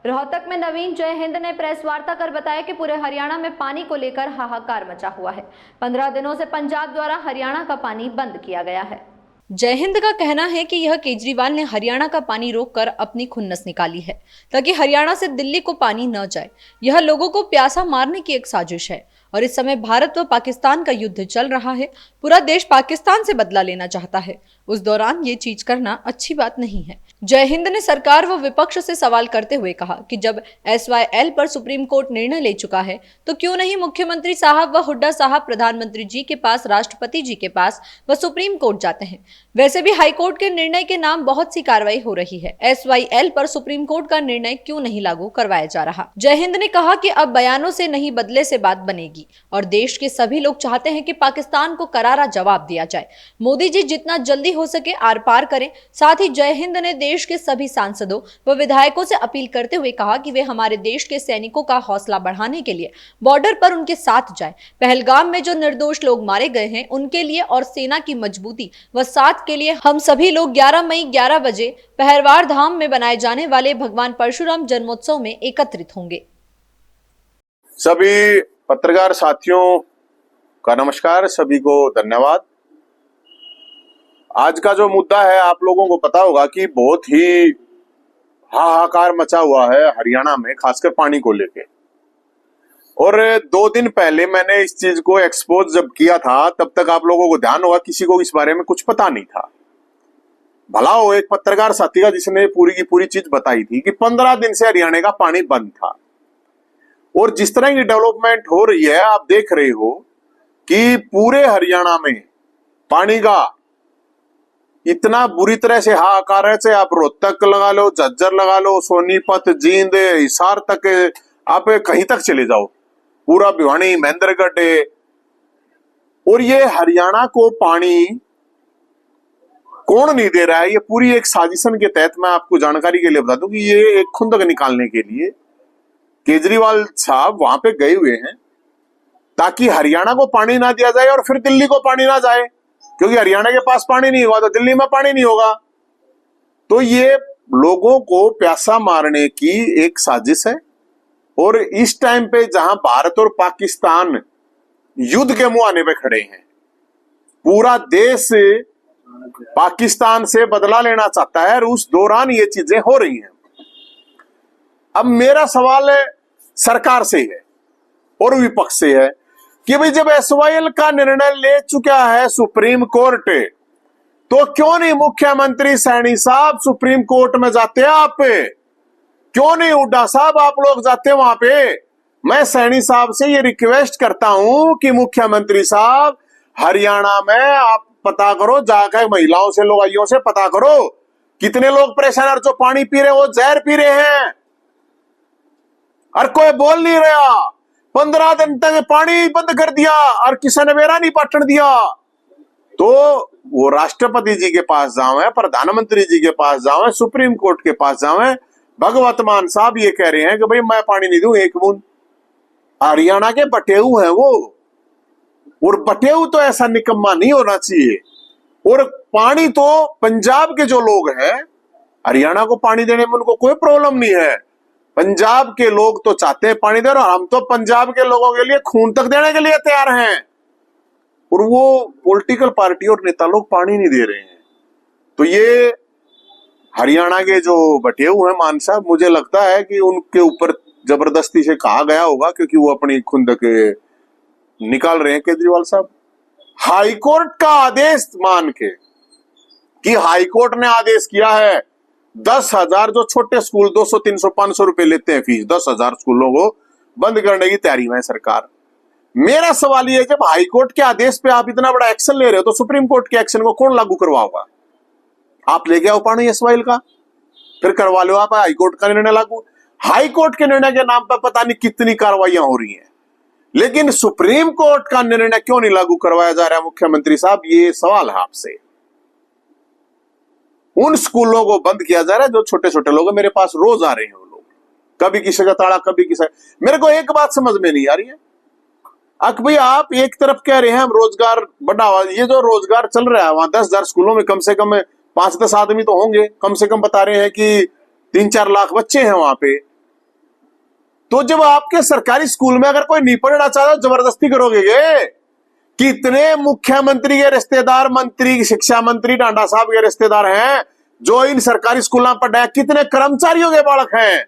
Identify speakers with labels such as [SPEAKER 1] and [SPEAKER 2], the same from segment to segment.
[SPEAKER 1] रोहतक में नवीन जय हिंद ने प्रेस वार्ता कर बताया कि पूरे हरियाणा में पानी को लेकर हाहाकार मचा हुआ है। 15 दिनों से पंजाब द्वारा हरियाणा का पानी बंद किया गया है। जय हिंद का कहना है कि यह केजरीवाल ने हरियाणा का पानी रोककर अपनी खुन्नस निकाली है ताकि हरियाणा से दिल्ली को पानी न जाए। यह लोगों को प्यासा मारने की एक साजिश है और इस समय भारत व पाकिस्तान का युद्ध चल रहा है। पूरा देश पाकिस्तान से बदला लेना चाहता है। उस दौरान ये चीज करना अच्छी बात नहीं है। जय हिंद ने सरकार व विपक्ष से सवाल करते हुए कहा कि जब SYL पर सुप्रीम कोर्ट निर्णय ले चुका है तो क्यों नहीं मुख्यमंत्री साहब व हुड्डा साहब प्रधानमंत्री जी के पास, राष्ट्रपति जी के पास व सुप्रीम कोर्ट जाते हैं। वैसे भी हाईकोर्ट के निर्णय के नाम बहुत सी कार्रवाई हो रही है। SYL पर सुप्रीम कोर्ट का निर्णय क्यों नहीं लागू करवाया जा रहा। जय हिंद ने कहा कि अब बयानों से नहीं बदले से बात बनेगी और देश के सभी लोग चाहते हैं कि पाकिस्तान को करारा जवाब दिया जाए। मोदी जी जितना जल्दी हो सके आर पार करें। साथ ही जय हिंद ने देश के सभी सांसदों व विधायकों से अपील करते हुए कहा कि वे हमारे देश के सैनिकों का हौसला बढ़ाने के लिए बॉर्डर पर उनके साथ जाएं। पहलगाम में जो निर्दोष लोग मारे गए हैं उनके लिए और सेना की मजबूती व साथ के लिए हम सभी लोग 11 मई 11 बजे पहरवार धाम में बनाए जाने वाले भगवान परशुराम जन्मोत्सव में एकत्रित होंगे।
[SPEAKER 2] सभी पत्रकार साथियों का नमस्कार, सभी को धन्यवाद। आज का जो मुद्दा है आप लोगों को पता होगा कि बहुत ही हाहाकार मचा हुआ है हरियाणा में, खासकर पानी को लेके। और 2 दिन पहले मैंने इस चीज को एक्सपोज जब किया था तब तक आप लोगों को ध्यान होगा किसी को इस बारे में कुछ पता नहीं था। भला हो एक पत्रकार साथी का जिसने पूरी की पूरी चीज बताई थी कि 15 दिन से हरियाणा का पानी बंद था। और जिस तरह की डेवलपमेंट हो रही है आप देख रहे हो कि पूरे हरियाणा में पानी का इतना बुरी तरह से हाहाकार है। चाहे आप रोहतक लगा लो, झज्जर लगा लो, सोनीपत, जींद, हिसार तक, आप कहीं तक चले जाओ, पूरा भिवानी, महेंद्रगढ़। और ये हरियाणा को पानी कौन नहीं दे रहा है, ये पूरी एक साजिशन के तहत मैं आपको जानकारी के लिए बता दूं कि ये एक खुंदक निकालने के लिए केजरीवाल साहब वहां पे गए हुए हैं ताकि हरियाणा को पानी ना दिया जाए और फिर दिल्ली को पानी ना जाए, क्योंकि हरियाणा के पास पानी नहीं होगा तो दिल्ली में पानी नहीं होगा। तो ये लोगों को प्यासा मारने की एक साजिश है। और इस टाइम पे जहां भारत और पाकिस्तान युद्ध के मुहाने पे खड़े हैं, पूरा देश पाकिस्तान से बदला लेना चाहता है और उस दौरान ये चीजें हो रही हैं। अब मेरा सवाल है सरकार से है और विपक्ष से है कि भाई जब SYL का निर्णय ले चुका है सुप्रीम कोर्ट, तो क्यों नहीं मुख्यमंत्री सैनी साहब सुप्रीम कोर्ट में जाते हैं? आप क्यों नहीं हुड्डा साहब आप लोग जाते वहां पे? मैं सैनी साहब से ये रिक्वेस्ट करता हूं कि मुख्यमंत्री साहब हरियाणा में आप पता करो, जाकर महिलाओं से, लोगाइयों से पता करो कितने लोग परेशान और जो पानी पी रहे हैं वो जहर पी रहे हैं और कोई बोल नहीं रहा। 15 दिन तक पानी बंद कर दिया और किसी ने मेरा नहीं पाटन दिया। तो वो राष्ट्रपति जी के पास जावे, प्रधानमंत्री जी के पास जावे, सुप्रीम कोर्ट के पास जावे। भगवत मान साहब ये कह रहे हैं कि भाई मैं पानी नहीं दूं एक बूंद। हरियाणा के बटेऊ हैं वो, और बटेऊ तो ऐसा निकम्मा नहीं होना चाहिए। और पानी तो पंजाब के जो लोग हैं, हरियाणा को पानी देने में उनको कोई प्रॉब्लम नहीं है। पंजाब के लोग तो चाहते हैं पानी दे, और हम तो पंजाब के लोगों के लिए खून तक देने के लिए तैयार हैं। और वो पॉलिटिकल पार्टी और नेता लोग पानी नहीं दे रहे हैं। तो ये हरियाणा के जो बटेऊ हैं मान साहब, मुझे लगता है कि उनके ऊपर जबरदस्ती से कहा गया होगा, क्योंकि वो अपनी खुंदक निकाल रहे हैं केजरीवाल साहब। हाईकोर्ट का आदेश मान के कि हाईकोर्ट ने आदेश किया है 10,000 जो छोटे स्कूल 200, 300, 500 रुपए लेते हैं फीस, 10,000 स्कूलों को बंद करने की तैयारी में है सरकार। मेरा सवाल ये है, जब हाईकोर्ट के आदेश पे आप इतना बड़ा एक्शन ले रहे हो तो सुप्रीम कोर्ट के एक्शन को कौन लागू करवाओगा? आप लेके आओ पानी SYL का, फिर करवा लो आप हाईकोर्ट का निर्णय लागू। हाईकोर्ट के निर्णय के नाम पर पता नहीं कितनी कार्रवाइयां हो रही हैं, लेकिन सुप्रीम कोर्ट का निर्णय क्यों नहीं लागू करवाया जा रहा है मुख्यमंत्री साहब? ये सवाल है आपसे। उन स्कूलों को बंद किया जा रहा है जो छोटे छोटे लोग हैं, मेरे पास रोज आ रहे हैं वो लोग, कभी किसी का ताड़ा, कभी किसी। मेरे को एक बात समझ में नहीं आ रही है, भाई आप एक तरफ कह रहे हैं हम रोजगार बढ़ावा, ये जो रोजगार चल रहा है वहां 10,000 स्कूलों में कम से कम 5-10 आदमी तो होंगे, कम से कम बता रहे हैं कि 3-4 लाख बच्चे हैं वहां पे। तो जब आपके सरकारी स्कूल में अगर कोई नहीं पढ़ना चाहता तो जबरदस्ती करोगे ये? कितने मुख्यमंत्री के रिश्तेदार, मंत्री, शिक्षा मंत्री टांडा साहब के रिश्तेदार हैं जो इन सरकारी स्कूलों में पढ़े हैं? कितने कर्मचारियों के बालक हैं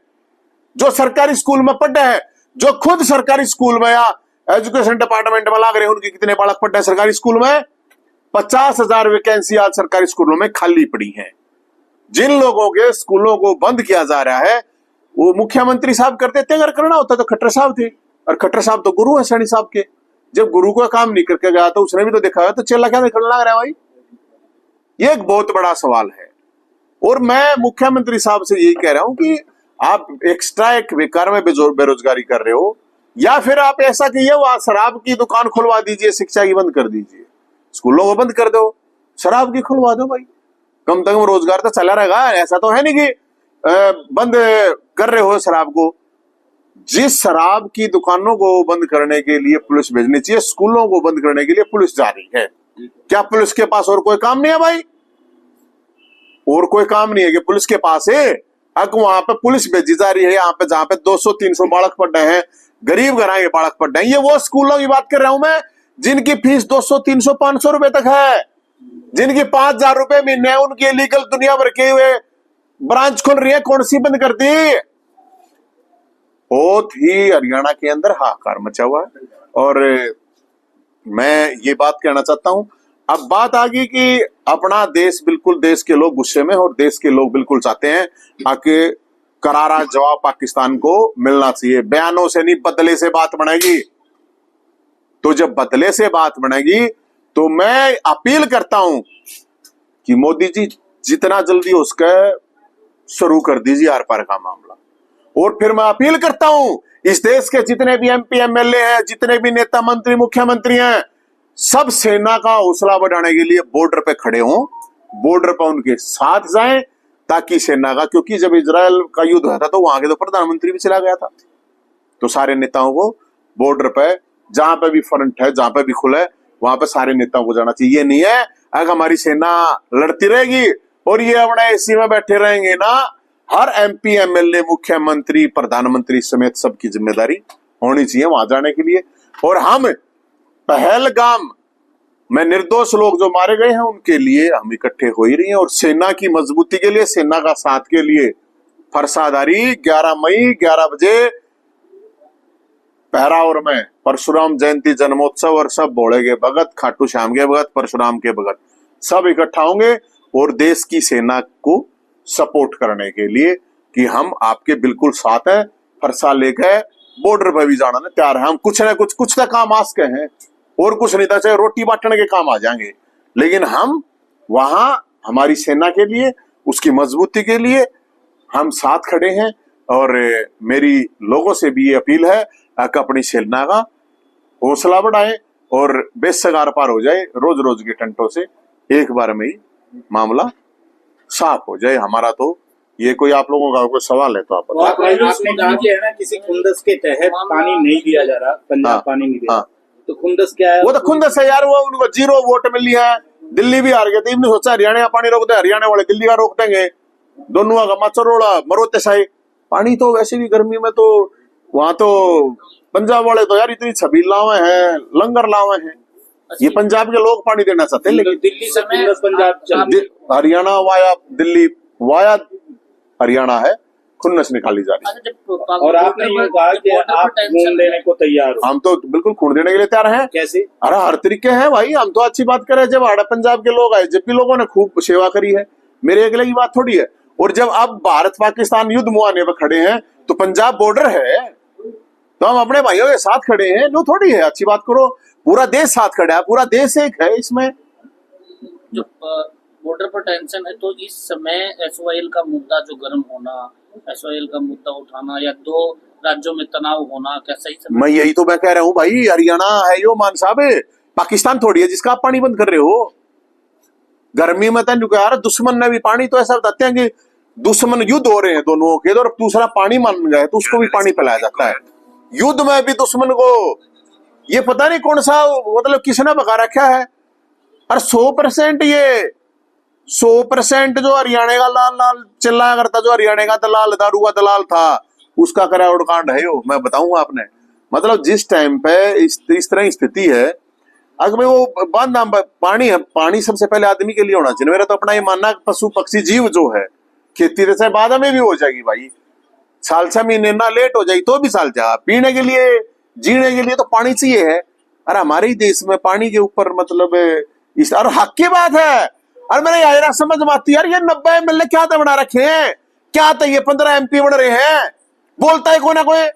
[SPEAKER 2] जो सरकारी स्कूल में पढ़े हैं, जो खुद सरकारी स्कूल में या एजुकेशन डिपार्टमेंट में लाग रहे हैं, उनके कितने बालक पढ़े हैं सरकारी स्कूल में? 50,000 वैकेंसी आज सरकारी स्कूलों में खाली पड़ी हैं। जिन लोगों के स्कूलों को बंद किया जा रहा है वो मुख्यमंत्री साहब करते थे। अगर करना होता तो खट्टर साहब थे, और खट्टर साहब तो गुरु है सैनी साहब के। जब गुरु का काम नहीं करके गया तो उसने भी तो देखा है, तो चेला क्या निकलने लग रहा है भाई? ये एक बहुत बड़ा सवाल है। और मैं मुख्यमंत्री साहब से यही कह रहा हूं कि आप एक्स्ट्रा एक बेकार में बेरोजगारी कर रहे हो, या फिर आप ऐसा कीजिए वहां शराब की दुकान खुलवा दीजिए, शिक्षा की बंद कर दीजिए, स्कूलों को बंद कर दो, शराब की खुलवा दो भाई, कम से कम रोजगार तो चला रहेगा। ऐसा तो है नहीं कि बंद कर रहे हो शराब को। जिस शराब की दुकानों को बंद करने के लिए पुलिस भेजनी चाहिए, स्कूलों को बंद करने के लिए पुलिस जा रही है। क्या पुलिस के पास और कोई काम नहीं है भाई? और कोई काम नहीं है कि पुलिस के पास है? अगर वहां पे पुलिस भेजी जा रही है, यहाँ पे जहां पे 200-300 बालक पढ़ रहे हैं, गरीब घर के बालक पढ़ रहे हैं, ये वो स्कूलों की बात कर रहा हूं मैं जिनकी फीस 200-300-500 रुपए तक है, जिनकी 5,000 रुपए महीने है, उनकी इलीगल दुनिया भर के हुए ब्रांच खुल रही है। कौन सी बंद कर दी? बहुत ही हरियाणा के अंदर हाहाकार मचा हुआ है। और मैं ये बात कहना चाहता हूं, अब बात आ गई कि अपना देश, बिल्कुल देश के लोग गुस्से में, और देश के लोग बिल्कुल चाहते हैं कि करारा जवाब पाकिस्तान को मिलना चाहिए। बयानों से नहीं, बदले से बात बनेगी। तो जब बदले से बात बनेगी तो मैं अपील करता हूं कि मोदी जी जितना जल्दी हो सके शुरू कर दीजिए आर पार का मामला। और फिर मैं अपील करता हूं इस देश के जितने भी MP MLA हैं, जितने भी नेता मंत्री मुख्यमंत्री हैं, सब सेना का हौसला बढ़ाने के लिए बॉर्डर पे खड़े हों, बॉर्डर पर उनके साथ जाएं, ताकि सेना का, क्योंकि जब इजराइल का युद्ध हुआ था तो वहां के तो प्रधानमंत्री भी चला गया था। तो सारे नेताओं को बॉर्डर पे जहां पे भी फ्रंट है, जहां पे भी खुला है, वहां पे सारे नेताओं को जाना चाहिए। ये नहीं है अगर हमारी सेना लड़ती रहेगी और ये अपना एसी में बैठे रहेंगे ना, हर MP MLA मुख्यमंत्री प्रधानमंत्री समेत सबकी जिम्मेदारी होनी चाहिए वहां जाने के लिए। और हम पहलगाम में निर्दोष लोग जो मारे गए हैं उनके लिए हम इकट्ठे हो ही रही हैं, और सेना की मजबूती के लिए, सेना का साथ के लिए फरसादारी 11 मई 11 बजे पहरावर में परशुराम जयंती जन्मोत्सव और सब भोले के भगत, खाटू श्याम के भगत, परशुराम के भगत सब इकट्ठा होंगे और देश की सेना को सपोर्ट करने के लिए कि हम आपके बिल्कुल साथ हैं। फरसा लेकर बॉर्डर पर भी जाना ना तैयार है हम। कुछ ना कुछ तो काम आस के हैं, और कुछ नहीं था, चाहे रोटी बांटने के काम आ जाएंगे, लेकिन हम वहां हमारी सेना के लिए, उसकी मजबूती के लिए हम साथ खड़े हैं। और मेरी लोगों से भी ये अपील है कि अपनी सेना का हौसला बढ़ाएं और बेसगार पार हो जाए। रोज रोज के टंटों से एक बार में ही मामला साफ हो जाए हमारा। तो ये कोई आप लोगों का कोई सवाल है तो आप
[SPEAKER 3] आपने कहा कि है ना किसी खुंदस के तहत पानी नहीं दिया जा रहा, पंजाब पानी नहीं दिया, तो खुंदस क्या है?
[SPEAKER 2] वो तो खुंदस है यार, वो उनको 0 वोट मिली है, दिल्ली भी हार गए थे, इन्होंने सोचा हरियाणा का पानी रोक दे, हरियाणा वाले दिल्ली का रोक देंगे, दोनों का मचरोड़ा मरोते साई। पानी तो वैसे भी गर्मी में तो वहां तो पंजाब वाले तो यार इतनी छबील लावे हैं, लंगर लावे हैं, ये पंजाब के लोग पानी देना चाहते हैं, लेकिन
[SPEAKER 3] दिल्ली से पंजाब
[SPEAKER 2] हरियाणा वाया दिल्ली वाया हरियाणा है, खुन्नस निकाली जा रही है।
[SPEAKER 3] और आपने ये कहा कि आप खून देने को तैयार हो।
[SPEAKER 2] हम तो बिल्कुल खून देने के लिए तैयार हैं।
[SPEAKER 3] कैसे?
[SPEAKER 2] अरे हर तरीके हैं भाई, हम तो अच्छी बात करें। जब आड़ा पंजाब के लोग आए, जब भी लोगों ने खूब सेवा करी है, मेरे अगले की बात थोड़ी है। और जब अब भारत पाकिस्तान युद्ध मुहाने पर खड़े हैं तो पंजाब बॉर्डर है, तो हम अपने भाइयों के साथ खड़े हैं, नो थोड़ी है। अच्छी बात करो, पूरा देश साथ खड़ा है, पूरा देश एक है इसमें।
[SPEAKER 4] जो बॉर्डर पर टेंशन है, तो इस समय SYL का मुद्दा जो गर्म होना, SYL का मुद्दा उठाना या 2 राज्यों में तनाव होना, क्या सही समय?
[SPEAKER 2] मैं यही तो मैं कह रहा हूँ भाई, हरियाणा है यो मान साहब, पाकिस्तान थोड़ी है जिसका आप पानी बंद कर रहे हो। गर्मी में तो यार दुश्मन ने भी पानी, तो ऐसा बताते हैं कि दुश्मन युद्ध हो रहे हैं दोनों के, और दूसरा पानी मान गया तो उसको भी पानी पिलाया जाता है। युद्ध में भी दुश्मन को ये पता नहीं कौन सा मतलब किसने भगा रखा है। और 100% ये 100% जो हरियाणा का लाल लाल चिल्लाया करता, जो हरियाणा का दलाल, दारू का दलाल था, उसका करावड़ कांड है यो, मैं बताऊंगा आपने। मतलब जिस टाइम पे इस तरह की स्थिति है, अगर भाई वो बांध पानी है, पानी सबसे पहले आदमी के लिए होना चाहिए। मेरा तो अपना ये मानना, पशु पक्षी जीव जो है, खेती से बाद में भी हो जाएगी भाई, साल 6 महीने ना लेट हो जाएगी तो भी साल जा, पीने के लिए जीने के लिए तो पानी चाहिए है। अरे हमारे ही देश में पानी के ऊपर मतलब इस और हक की बात है। और मेरे यार समझ में आती यार, ये 90 MLA क्या तो बना रखे हैं, क्या तो ये 15 MP बन रहे हैं, बोलता है कोई ना कोई,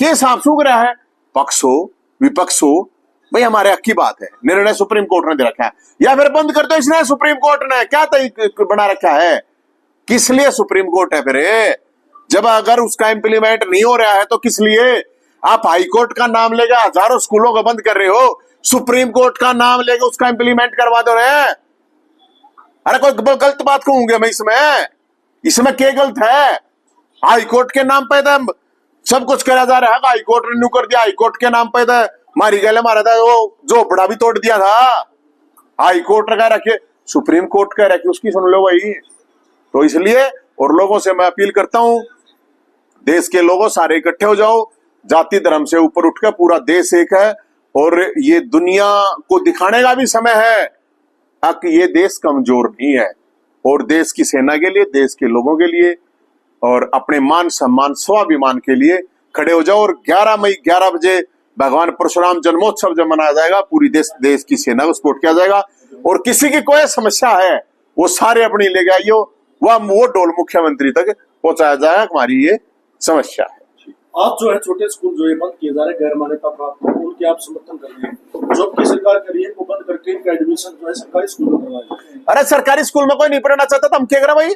[SPEAKER 2] के सांप सूख रहा है। पक्ष हो विपक्ष हो, भाई हमारे हक की बात है, निर्णय सुप्रीम कोर्ट ने दे रखा है, या फिर बंद कर दो इसने, सुप्रीम कोर्ट ने क्या तो बना रखा है, किस लिए सुप्रीम कोर्ट है फिर? जब अगर उसका इंप्लीमेंट नहीं हो रहा है तो किस लिए? आप हाई कोर्ट का नाम लेकर हजारों स्कूलों को बंद कर रहे हो, सुप्रीम कोर्ट का नाम लेकर उसका इंप्लीमेंट करवा दो रहे हैं। अरे कोई गलत बात कहूंगे मैं इसमें क्या गलत है? हाई कोर्ट के नाम पे तो सब कुछ करा जा रहा है, हाई कोर्ट ने न्यू कर दिया, हाई कोर्ट के नाम पे तो मारी गले मारा था, वो झोपड़ा भी तोड़ दिया था, हाई कोर्ट कह रखे, सुप्रीम कोर्ट कह रखे, उसकी सुन लो भाई। तो इसलिए और लोगों से मैं अपील करता हूं, देश के लोगों सारे इकट्ठे हो जाओ, जाति धर्म से ऊपर उठकर पूरा देश एक है, और ये दुनिया को दिखाने का भी समय है कि ये देश कमजोर नहीं है, और देश की सेना के लिए, देश के लोगों के लिए, और अपने मान सम्मान स्वाभिमान के लिए खड़े हो जाओ। और 11 मई 11 बजे भगवान परशुराम जन्मोत्सव जब मनाया जाएगा, पूरी देश की सेना को सपोर्ट किया जाएगा, और किसी की कोई समस्या है वो सारे अपनी ले आइयो, वह वो डोल मुख्यमंत्री तक पहुंचाया जाएगा, हमारी ये समस्या है।
[SPEAKER 5] आप जो है छोटे स्कूल जो ये बंद किए जा रहे गैर मान्यता प्राप्त, उनके आप समर्थन कर रहे हैं, जो आपकी सरकार कर रही है वो बंद करके इनका एडमिशन जो है सरकारी स्कूल में करवाए।
[SPEAKER 2] अरे सरकारी स्कूल में कोई नहीं पढ़ना चाहता तो हम क्या करें भाई?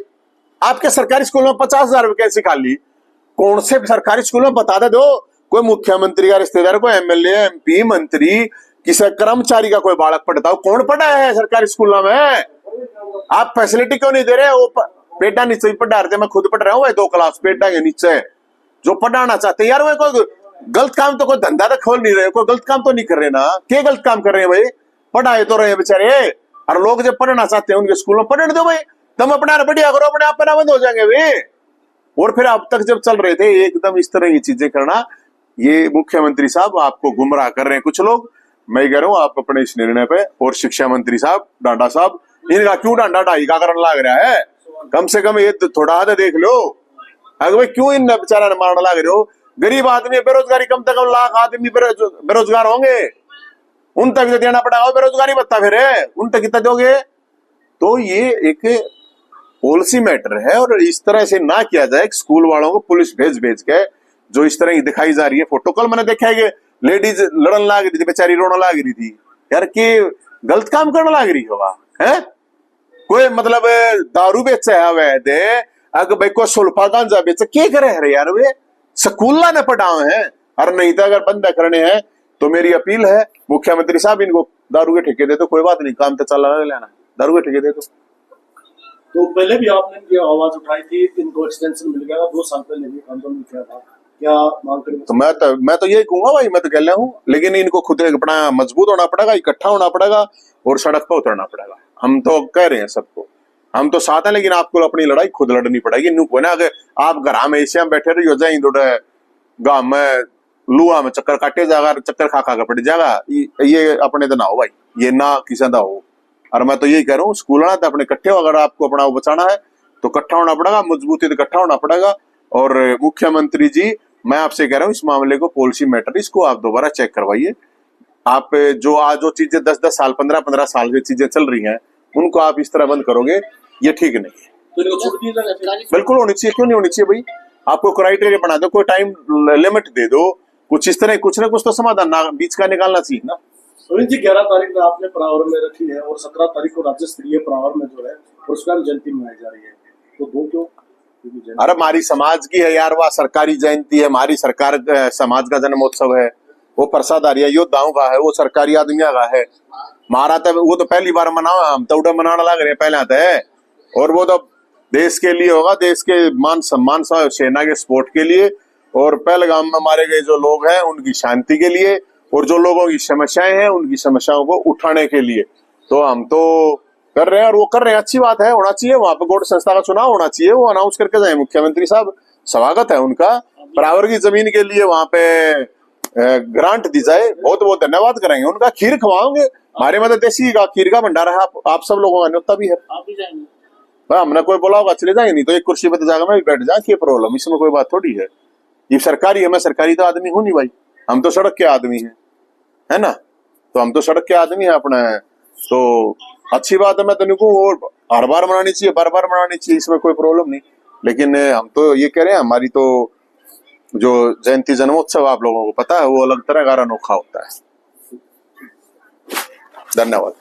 [SPEAKER 2] आपके सरकारी स्कूल में 50,000 वैकेंसी खाली, कौन से सरकारी स्कूल में बता दे दो, कोई मुख्यमंत्री का रिश्तेदार, कोई MLA MP मंत्री, किसी कर्मचारी का कोई बालक पढ़ता हो, कौन पढ़ा है सरकारी स्कूलों में? आप फैसिलिटी क्यों नहीं दे रहे? वो पेटा नीचे ही पढ़ा रहे, मैं खुद पढ़ रहा हूँ 2 क्लास पेटा के नीचे, जो पढ़ाना चाहते हैं यार, वो कोई गलत काम तो, कोई धंधा तो खोल नहीं रहे, कोई गलत काम तो नहीं कर रहे ना, क्या गलत काम कर रहे हैं भाई? पढ़ाए तो रहे बेचारे, और लोग जब पढ़ना चाहते हैं उनके स्कूल में पढ़ने दो भाई, तुम अपना बढ़िया करो, अपने आप बंद हो जाएंगे वे। और फिर अब तक जब चल रहे थे एकदम इस तरह की चीजें करना, ये मुख्यमंत्री साहब आपको गुमराह कर रहे हैं कुछ लोग। मैं कह रहा हूँ आप अपने इस निर्णय पे, और शिक्षा मंत्री साहब डांडा साहब, इनका क्यों डांडा ढाई का करने लग रहा है? कम से कम ये थोड़ा हाथ देख लो, अगर भाई क्यों इन बेचारा मारने लग रहे हो? गरीब आदमी, बेरोजगारी कम से कम लाख आदमी बेरोजगार होंगे, उन तक तो देना पड़ेगा बेरोजगारी भत्ता, फिर उन तक कितना दोगे? तो ये एक पॉलिसी मैटर है, और इस तरह से ना किया जाए। स्कूल वालों को पुलिस भेज के जो इस तरह की दिखाई जा रही है फोटो, कल मैंने देखा है कि लेडीज लड़न लाग रही थी, बेचारी रोने लाग रही थी यार, कि गलत काम करने लाग रही होगा है? कोई मतलब दारू बेचे है अवैध, अगर भाई को सुल्फा गांजा बेचे, क्या करे है यार? वे स्कूल ने पढ़ाए हैं, और नहीं तो अगर बंद करने हैं तो मेरी अपील है मुख्यमंत्री साहब, इनको दारू के ठेके दे दो, कोई बात नहीं, काम तो चला लेना, दारू के ठेके दे दो।
[SPEAKER 5] तो पहले भी आपने ये आवाज उठाई थी, इनको एक्सटेंशन मिल गया, 2 साल पहले भी आंदोलन किया था, क्या मांग करें?
[SPEAKER 2] तो मैं तो यही कहूंगा भाई, मैं तो कह रहा हूँ, लेकिन इनको खुद अपना मजबूत होना पड़ेगा, इकट्ठा होना पड़ेगा, और सड़क पर उतरना पड़ेगा। हम तो कह रहे हैं सबको, हम तो साथ हैं, लेकिन आपको अपनी लड़ाई खुद लड़नी पड़ेगी। न्यू को ना, अगर आप घर में एशिया में बैठे रही हो जाए, गांव में लुआ में चक्कर काटे जाएगा, चक्कर खा के पड़ जाएगा, ये अपने तो ना हो भाई, ये ना किसी का हो। और मैं तो यही कह रहा हूँ, स्कूल तो अपने इकट्ठे हो, अगर आपको अपना बचाना है तो इकट्ठा होना पड़ेगा, मजबूती से इकट्ठा होना पड़ेगा। और मुख्यमंत्री जी, मैं आपसे कह रहा हूँ, इस मामले को पॉलिसी मैटर, इसको आप दोबारा चेक करवाइए। आप जो चीजें 10-10 साल 15-15 साल की चीजें चल रही हैं, उनको आप इस तरह बंद करोगे, ये ठीक नहीं है। बिल्कुल होनी चाहिए, क्यों नहीं होनी चाहिए भाई? आपको क्राइटेरिया बना दो, कोई टाइम लिमिट दे दो, कुछ इस तरह कुछ ना कुछ तो समाधान ना बीच का निकालना चाहिए ना।
[SPEAKER 5] सुनील जी, 11 तारीख में आपने परावर में रखी है, और 17 तारीख को राज्य स्तरीय परावर में जो है परशुराम जयंती मनाई जा रही है, तो दो क्यों?
[SPEAKER 2] अरे हमारी समाज की है यार, वह सरकारी जयंती है, हमारी सरकार समाज का जन्मोत्सव है, वो प्रसादारी योद्धाओं का है, वो सरकारी आदमियों का है। हमारा तो वो तो पहली बार मनाओ, हम तो मनाना लग रहे हैं पहले आता है, और वो तो देश के लिए होगा, देश के मान सम्मान सेना के सपोर्ट के लिए, और पहलगाम में मारे गए जो लोग हैं उनकी शांति के लिए, और जो लोगों की समस्याएं हैं उनकी समस्याओं को उठाने के लिए। तो हम तो कर रहे हैं, और वो कर रहे हैं, अच्छी बात है, होना चाहिए। वहां पर गौड़ संस्था का चुनाव होना चाहिए, वो अनाउंस करके जाए मुख्यमंत्री साहब, स्वागत है उनका। बराबर की जमीन के लिए वहां पे ग्रांट दी जाए, बहुत बहुत धन्यवाद करेंगे उनका। खीर खवाओगे, हमारे मतलब देसी का खीर का भंडारा है, आप सब लोगों का न्योता भी है।
[SPEAKER 4] आप भी जाएंगे?
[SPEAKER 2] भाई हमने कोई बोला होगा चले जाएंगे, नहीं तो एक कुर्सी पे तो जाकर मैं भी बैठ जाए, क्या प्रॉब्लम, इसमें कोई बात थोड़ी है। ये सरकारी है, मैं सरकारी तो आदमी हूं नहीं भाई, हम तो सड़क के आदमी हैं, है ना, तो हम तो सड़क के आदमी हैं अपना है। तो अच्छी बात है, मैं तो नहीं और हर बार मनानी चाहिए, बार बार मनानी चाहिए, इसमें कोई प्रॉब्लम नहीं। लेकिन हम तो ये कह रहे हैं, हमारी तो जो जयंती जन्मोत्सव आप लोगों को पता है, वो अलग तरह का अनोखा होता है। धन्यवाद।